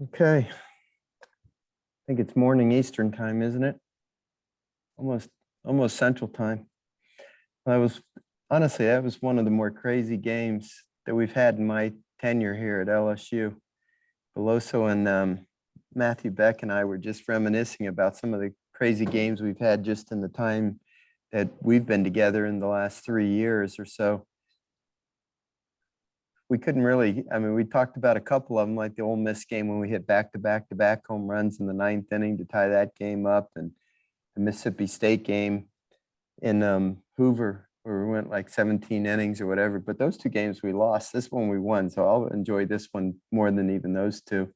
Okay. I think it's morning Eastern time, isn't it? Almost Central time. I was honestly, that was one of the more crazy games that we've had in my tenure here at LSU. Veloso and Matthew Beck and I were just reminiscing about some of the crazy games we've had just in the time that we've been together in the last 3 years or so. We couldn't really, we talked about a couple of them, like the Ole Miss game when we hit back-to-back home runs in the 9th inning to tie that game up, and the Mississippi State game in Hoover where we went like 17 innings or whatever. But those two games we lost. This one we won, so I'll enjoy this one more than even those two.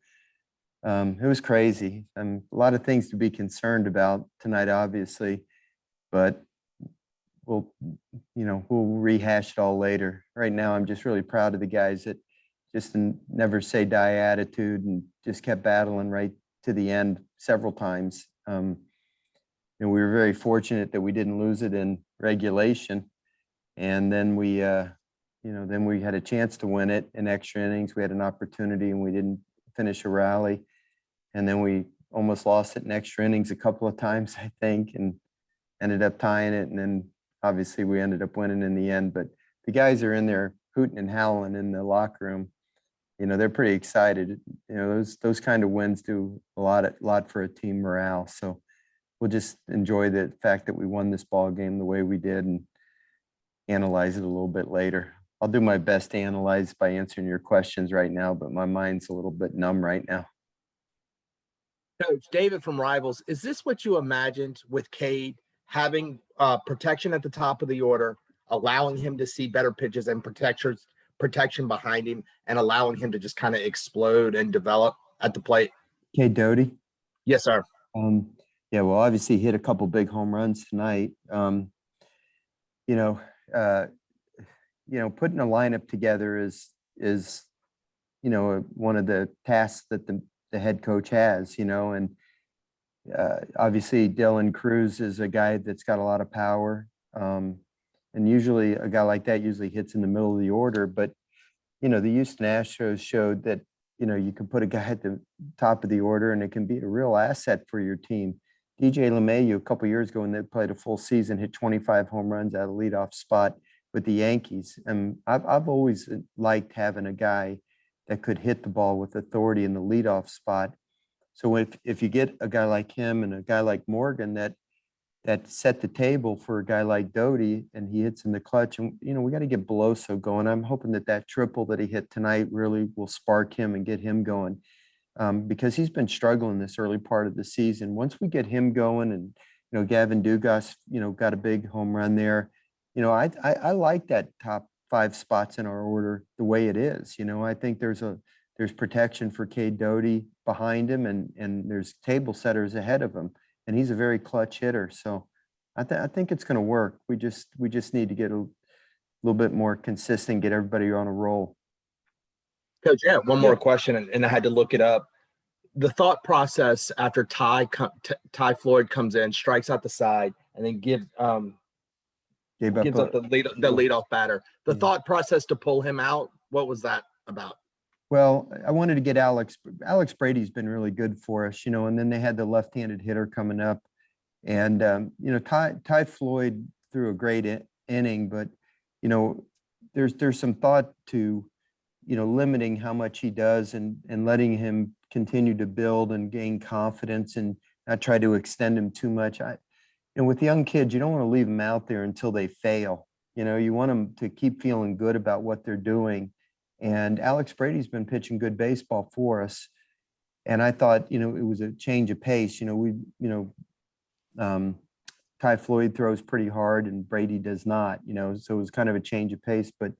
It was crazy. A lot of things to be concerned about tonight, obviously, but we'll rehash it all later. Right now, I'm just really proud of the guys that just never say die attitude and just kept battling right to the end several times. We were very fortunate that we didn't lose it in regulation, and then we had a chance to win it in extra innings. We had an opportunity and we didn't finish a rally, and then we almost lost it in extra innings a couple of times, I think, and ended up tying it, and then obviously we ended up winning in the end. But the guys are in there hooting and howling in the locker room. They're pretty excited. Those kind of wins do a lot for a team morale. So we'll just enjoy the fact that we won this ball game the way we did and analyze it a little bit later. I'll do my best to analyze by answering your questions right now, but my mind's a little bit numb right now. Coach David from Rivals, is this what you imagined with Cade, having protection at the top of the order, allowing him to see better pitches and protection behind him, and allowing him to just kind of explode and develop at the plate? Cade Doughty? Yes, sir. Yeah, well, obviously he hit a couple big home runs tonight. Putting a lineup together is one of the tasks that the head coach has, and obviously Dylan Cruz is a guy that's got a lot of power. And usually a guy like that usually hits in the middle of the order, but the Houston Astros showed that, you can put a guy at the top of the order and it can be a real asset for your team. DJ LeMahieu a couple of years ago when they played a full season, hit 25 home runs at a leadoff spot with the Yankees. And I've always liked having a guy that could hit the ball with authority in the leadoff spot. So if you get a guy like him and a guy like Morgan that set the table for a guy like Doughty, and he hits in the clutch, and we got to get Veloso going. I'm hoping that triple that he hit tonight really will spark him and get him going. Because he's been struggling this early part of the season. Once we get him going, and Gavin Dugas, got a big home run there. I like that top 5 spots in our order the way it is. I think there's protection for Cade Doughty behind him, and there's table setters ahead of him, and he's a very clutch hitter. So I think it's going to work. We just need to get a little bit more consistent, get everybody on a roll. Coach, yeah, one more question, and I had to look it up. The thought process after Ty Floyd comes in, strikes out the side, and then gives up the leadoff batter. The thought process to pull him out, what was that about? Well, I wanted to get Alex. Alex Brady's been really good for us, and then they had the left-handed hitter coming up, and Ty Floyd threw a great inning, but there's some thought to limiting how much he does and letting him continue to build and gain confidence and not try to extend him too much. With young kids, you don't want to leave them out there until they fail. You want them to keep feeling good about what they're doing. And Alex Brady's been pitching good baseball for us. And I thought, it was a change of pace. Ty Floyd throws pretty hard and Brady does not, so it was kind of a change of pace, but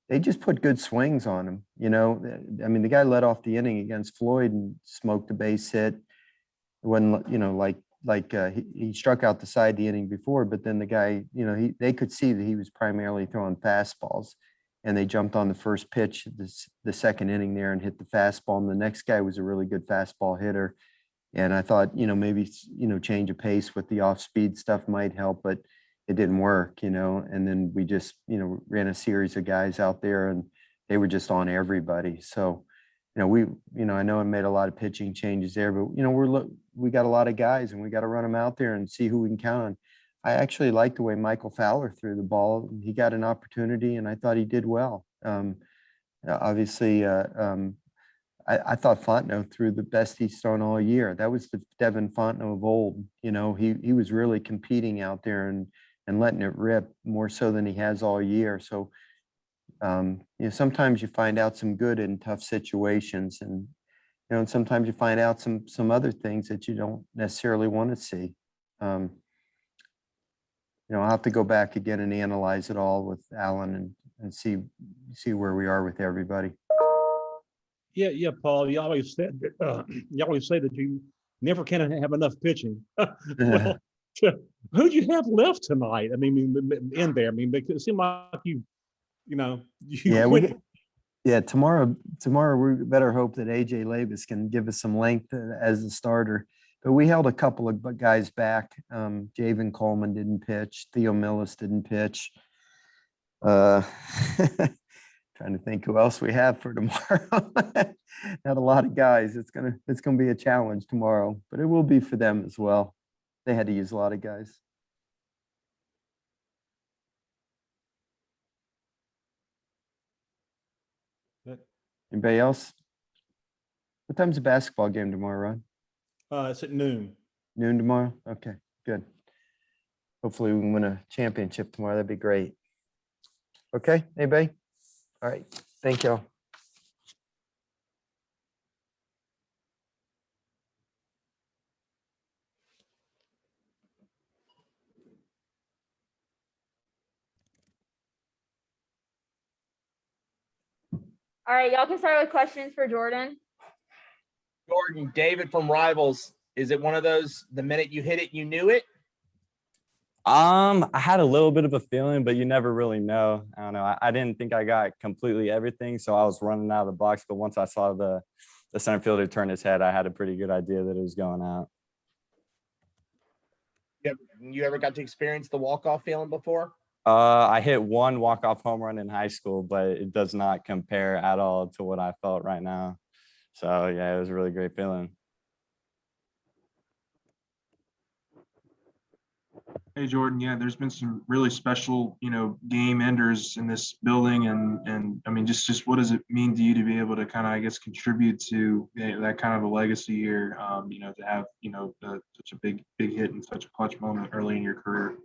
they just put good swings on him. The guy led off the inning against Floyd and smoked a base hit. It wasn't, he struck out the side the inning before, but then the guy, they could see that he was primarily throwing fastballs, and they jumped on the first pitch, the second inning there, and hit the fastball. And the next guy was a really good fastball hitter. And I thought, maybe, change of pace with the off-speed stuff might help, but it didn't work, and then we just, ran a series of guys out there and they were just on everybody. So I know I made a lot of pitching changes there, but we got a lot of guys and we got to run them out there and see who we can count on. I actually like the way Michael Fowler threw the ball. He got an opportunity and I thought he did well. Obviously, I thought Fontenot threw the best he's thrown all year. That was the Devin Fontenot of old. He was really competing out there and letting it rip more so than he has all year. So, sometimes you find out some good in tough situations, and sometimes you find out some other things that you don't necessarily want to see. I'll have to go back again and analyze it all with Alan and see where we are with everybody. Yeah, Paul. You always said that you always say that you never can have enough pitching. Well, who'd you have left tonight? I mean, in there. I mean, it seemed like you tomorrow we better hope that AJ Labus can give us some length as a starter. But we held a couple of guys back. Javen Coleman didn't pitch. Theo Millis didn't pitch. Trying to think who else we have for tomorrow. Not a lot of guys. It's gonna be a challenge tomorrow, but it will be for them as well. They had to use a lot of guys. Anybody else? What time's the basketball game tomorrow, Ron? It's at noon. Noon tomorrow? Okay, good. Hopefully we can win a championship tomorrow. That'd be great. Okay, anybody? All right, thank you. All right, y'all can start with questions for Jordan. Jordan, David from Rivals. Is it one of those, the minute you hit it, you knew it? I had a little bit of a feeling, but you never really know. I don't know. I didn't think I got completely everything, so I was running out of the box. But once I saw the center fielder turn his head, I had a pretty good idea that it was going out. You ever got to experience the walk-off feeling before? I hit one walk-off home run in high school, but it does not compare at all to what I felt right now. So yeah, it was a really great feeling. Hey Jordan, yeah, there's been some really special, game enders in this building, and I mean, just what does it mean to you to be able to kind of, I guess, contribute to that kind of a legacy here, to have, such a big hit in such a clutch moment early in your career.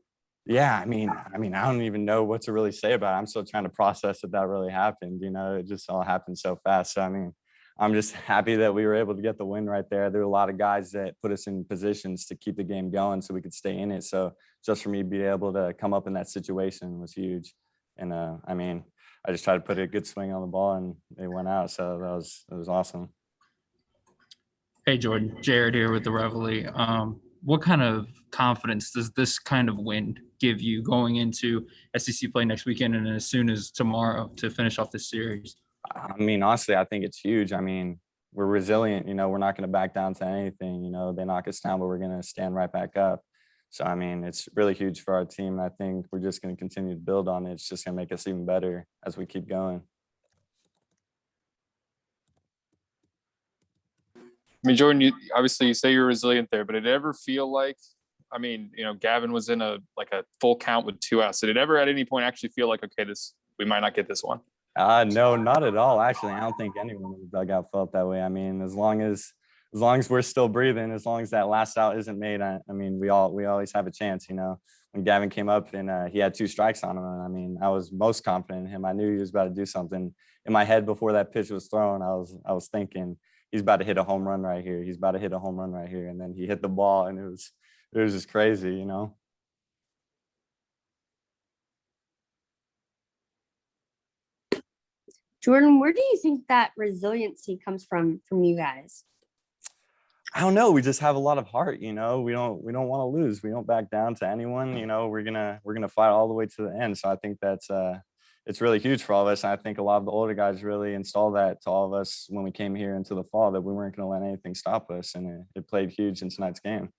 Yeah, I mean, I don't even know what to really say about it. I'm still trying to process that really happened. It just all happened so fast. So I mean, I'm just happy that we were able to get the win right there. There were a lot of guys that put us in positions to keep the game going so we could stay in it. So just for me to be able to come up in that situation was huge. And I mean, I just tried to put a good swing on the ball and they went out. So it was awesome. Hey Jordan, Jared here with the Reveille. What kind of confidence does this kind of win give you going into SEC play next weekend and as soon as tomorrow to finish off this series? I mean, honestly, I think it's huge. I mean, we're resilient, we're not going to back down to anything. They knock us down, but we're going to stand right back up. So, I mean, it's really huge for our team. I think we're just going to continue to build on it. It's just going to make us even better as we keep going. I mean, Jordan, you say you're resilient there, but did it ever feel like, Gavin was in a full count with 2 outs. Did it ever at any point actually feel like, okay, we might not get this one? No, not at all. Actually, I don't think anyone in the dugout felt that way. I mean, as long as we're still breathing, as long as that last out isn't made, I mean, we always have a chance. When Gavin came up and he had 2 strikes on him, and I mean, I was most confident in him. I knew he was about to do something. In my head before that pitch was thrown, I was thinking he's about to hit a home run right here. He's about to hit a home run right here, and then he hit the ball, and it was just crazy, Jordan, where do you think that resiliency comes from you guys? I don't know. We just have a lot of heart, We don't want to lose. We don't back down to anyone. We're gonna fight all the way to the end. So I think that's it's really huge for all of us. And I think a lot of the older guys really installed that to all of us when we came here into the fall, that we weren't going to let anything stop us, and it played huge in tonight's game.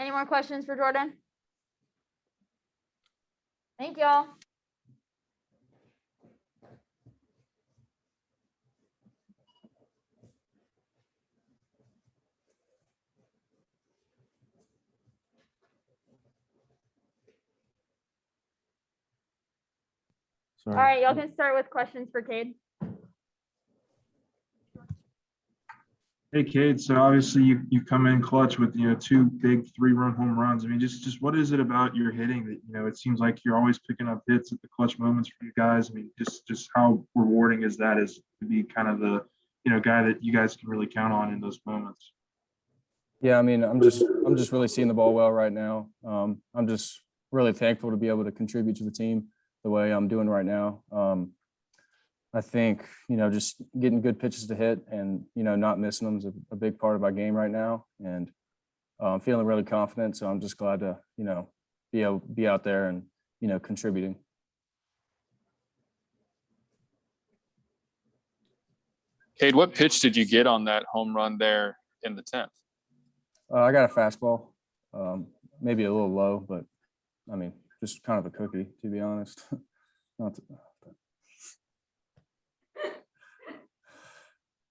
Any more questions for Jordan? Thank y'all. All right, y'all can start with questions for Cade. Hey, Cade, so obviously you come in clutch with, two big 3-run home runs. I mean, just what is it about your hitting that, it seems like you're always picking up hits at the clutch moments for you guys? I mean, just how rewarding is that as to be kind of the, guy that you guys can really count on in those moments? Yeah, I mean, I'm just really seeing the ball well right now. I'm just really thankful to be able to contribute to the team the way I'm doing right now. I think, just getting good pitches to hit and, not missing them is a big part of my game right now. And I'm feeling really confident. So I'm just glad to, be out there and, contributing. Cade, what pitch did you get on that home run there in the 10th? I got a fastball, maybe a little low, but I mean, just kind of a cookie, to be honest.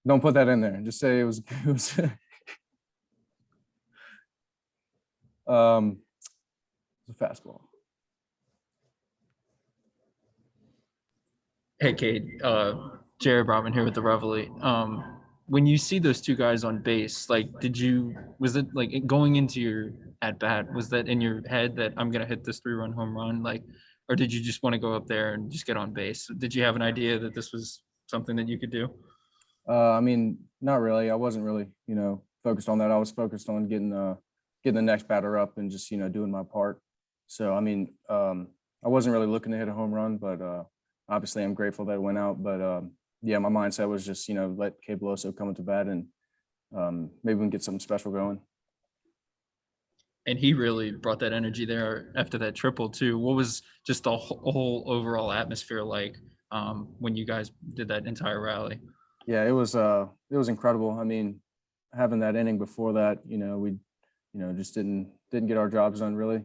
Don't put that in there. Just say it was a fastball. Hey, Cade, Jared Brobman here with the Reveille. When you see those two guys on base, was it like going into your at bat, was that in your head that I'm going to hit this 3-run home run? Or did you just want to go up there and just get on base? Did you have an idea that this was something that you could do? I mean, not really. I wasn't really, focused on that. I was focused on getting the next batter up and just, doing my part. So, I mean, I wasn't really looking to hit a home run, but obviously I'm grateful that it went out. But yeah, my mindset was just, let Cade Beloso come into bat and maybe we can get something special going. And he really brought that energy there after that triple too. What was just the whole overall atmosphere like when you guys did that entire rally? Yeah, it was incredible. I mean, having that inning before that, we, just didn't get our jobs done really,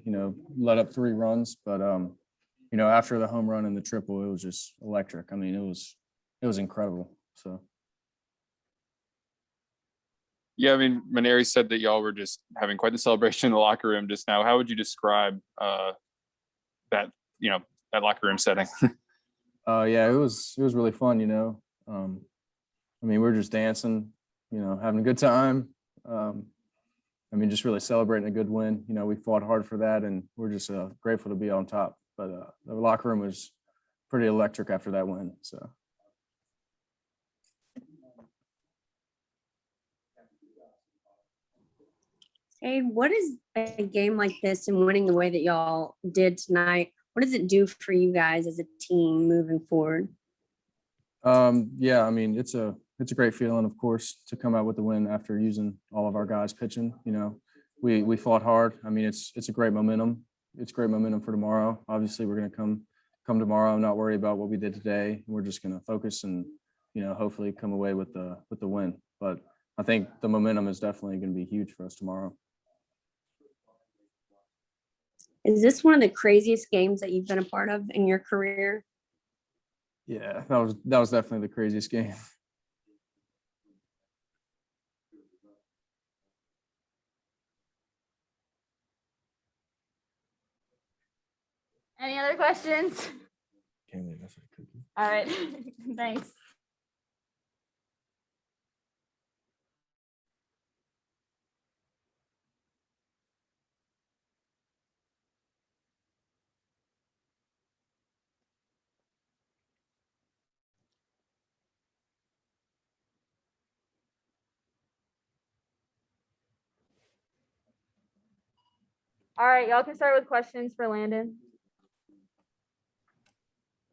let up 3 runs, but after the home run and the triple, it was just electric. I mean, it was incredible. So. Yeah, I mean, Mainieri said that y'all were just having quite the celebration in the locker room just now. How would you describe that locker room setting? Yeah, it was really fun, I mean, we were just dancing, having a good time. I mean, just really celebrating a good win. We fought hard for that, and we're just grateful to be on top. But the locker room was pretty electric after that win. So. Hey, what is a game like this and winning the way that y'all did tonight? What does it do for you guys as a team moving forward? Yeah, I mean, it's a great feeling, of course, to come out with the win after using all of our guys pitching. We fought hard. I mean, it's a great momentum. It's great momentum for tomorrow. Obviously, we're going to come tomorrow and not worry about what we did today. We're just going to focus and, hopefully come away with the win. But I think the momentum is definitely going to be huge for us tomorrow. Is this one of the craziest games that you've been a part of in your career? Yeah, that was definitely the craziest game. Any other questions? All right, thanks. All right, y'all can start with questions for Landon.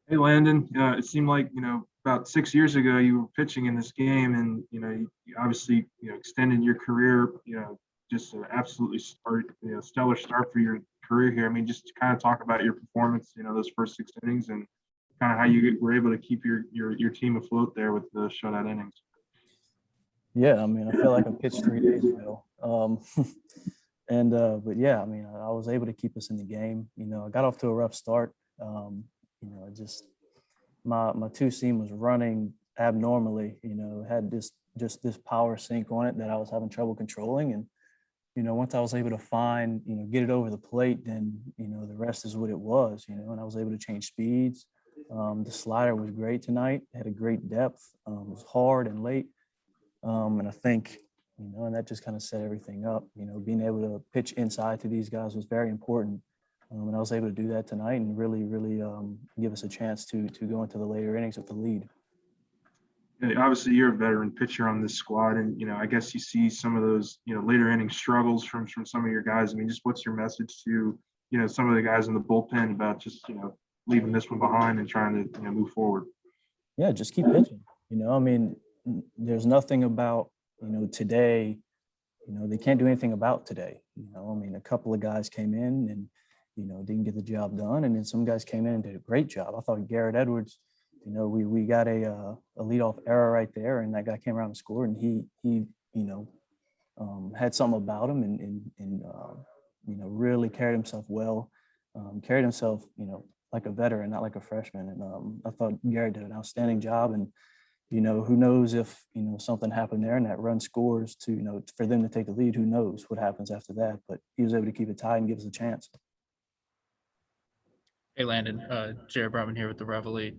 Hey, Landon, it seemed like, about 6 years ago, you were pitching in this game and, you obviously, extended your career, just an absolutely stellar start for your career here. I mean, just to kind of talk about your performance, those first 6 innings and kind of how you were able to keep your team afloat there with the shutout innings. Yeah, I mean, I feel like I pitched 3 days ago. But yeah, I mean, I was able to keep us in the game. You know, I got off to a rough start. You know, just my two seam was running abnormally. You know, had just this power sink on it that I was having trouble controlling. And you know, once I was able to find, you know, get it over the plate, then you know the rest is what it was. You know, and I was able to change speeds. The slider was great tonight. Had a great depth. It was hard and late. And I think, you know, and that just kind of set everything up. You know, being able to pitch inside to these guys was very important. And I was able to do that tonight and really give us a chance to go into the later innings with the lead. Yeah, obviously, you're a veteran pitcher on this squad, and you know, I guess you see some of those, you know, later inning struggles from some of your guys. I mean, just what's your message to, you know, some of the guys in the bullpen about just, you know, leaving this one behind and trying to, you know, move forward? Yeah, just keep pitching. You know, I mean, there's nothing about, you know, today. You know, they can't do anything about today. You know, I mean, a couple of guys came in and, you know, didn't get the job done, and then some guys came in and did a great job. I thought Garrett Edwards, you know, we got a leadoff error right there, and that guy came around and scored, and he you know, had something about him, and you know, really carried himself well, carried himself, you know, like a veteran, not like a freshman. And I thought Garrett did an outstanding job. And you know, who knows if, you know, something happened there and that run scores to, you know, for them to take the lead, who knows what happens after that. But he was able to keep it tied and give us a chance. Hey, Landon, Jared Brotman here with the Reveille.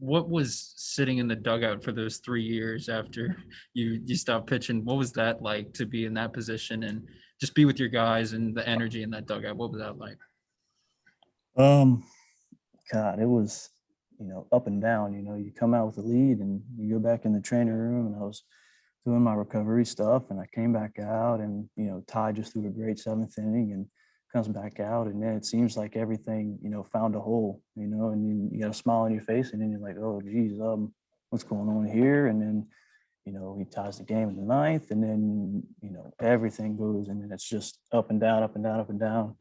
What was sitting in the dugout for those 3 years after you stopped pitching? What was that like to be in that position and just be with your guys and the energy in that dugout? What was that like? God, it was, you know, up and down. You know, you come out with a lead and you go back in the training room, and I was doing my recovery stuff, and I came back out, and you know, Ty just threw a great 7th inning and comes back out, and then it seems like everything, you know, found a hole, you know, and you got a smile on your face, and then you're like, oh geez, what's going on here? And then, you know, he ties the game in the 9th, and then, you know, everything goes, and then it's just up and down, up and down, up and down.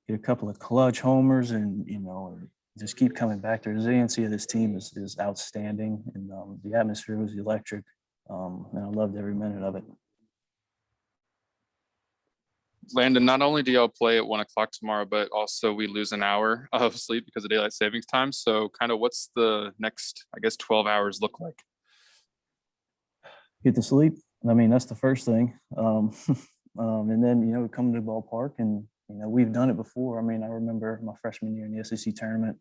Get a couple of clutch homers, and you know, just keep coming back. The resiliency of this team is outstanding, and the atmosphere was electric, and I loved every minute of it. Landon, not only do y'all play at 1 o'clock tomorrow, but also we lose an hour of sleep because of daylight savings time. So kind of what's the next, I guess, 12 hours look like? Get to sleep. I mean, that's the first thing. And then, you know, come to the ballpark, and, you know, we've done it before. I mean, I remember my freshman year in the SEC tournament.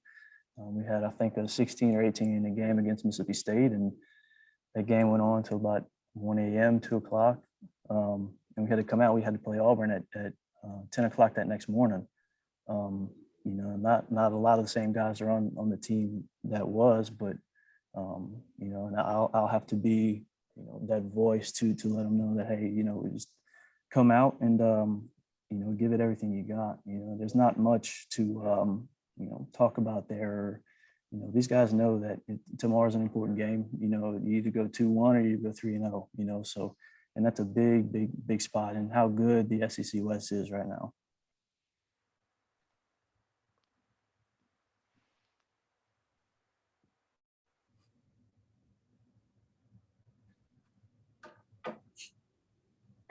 We had, I think, a 16 or 18 in a game against Mississippi State, and that game went on till about 1 a.m., 2 o'clock. And we had to come out. We had to play Auburn at 10 o'clock that next morning. You know, not a lot of the same guys are on the team that was, but you know, and I'll have to be, you know, that voice to let them know that, hey, you know, just come out and you know, give it everything you got. You know, there's not much to you know, talk about there. You know, these guys know that tomorrow's an important game. You know, you either go 2-1 or you go 3-0. You know, so. And that's a big spot in how good the SEC West is right now.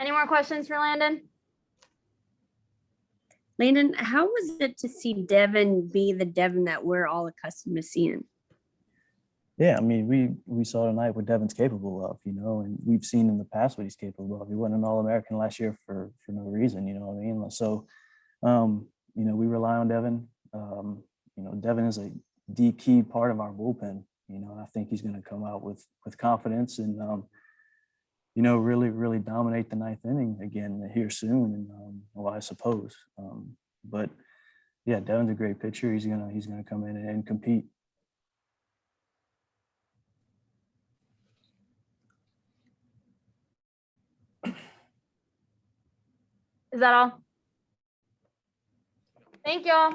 Any more questions for Landon? Landon, how was it to see Devin be the Devin that we're all accustomed to seeing? Yeah, I mean, we saw tonight what Devin's capable of, you know, and we've seen in the past what he's capable of. He wasn't an All-American last year for no reason, you know what I mean? So, you know, we rely on Devin. You know, Devin is the key part of our bullpen. You know, I think he's going to come out with confidence and, you know, really dominate the 9th inning again here soon. And well, I suppose, but yeah, Devin's a great pitcher. He's gonna come in and compete. Is that all? Thank y'all.